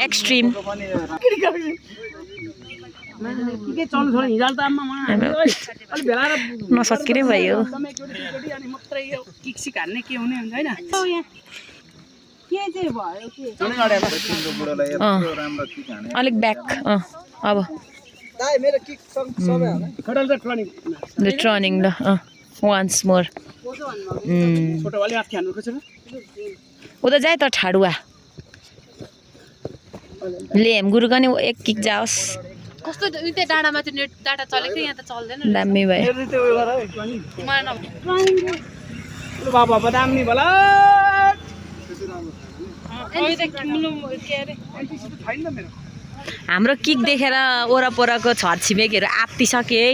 extreme नसकिने भयो अलिक ब्याक अब ट्रनिङ ल वान्स मोर उता जाए त ठाडुवा लेम गुरुकने एक किक जाओस् कस्तो त्यो डाँडामा चाहिँ नेट डाटा चलेको यहाँ त चल्दैन दामी भयो हाम्रो किक देखेर ओरापोराको छरछिमेकीहरू आत्तिसके है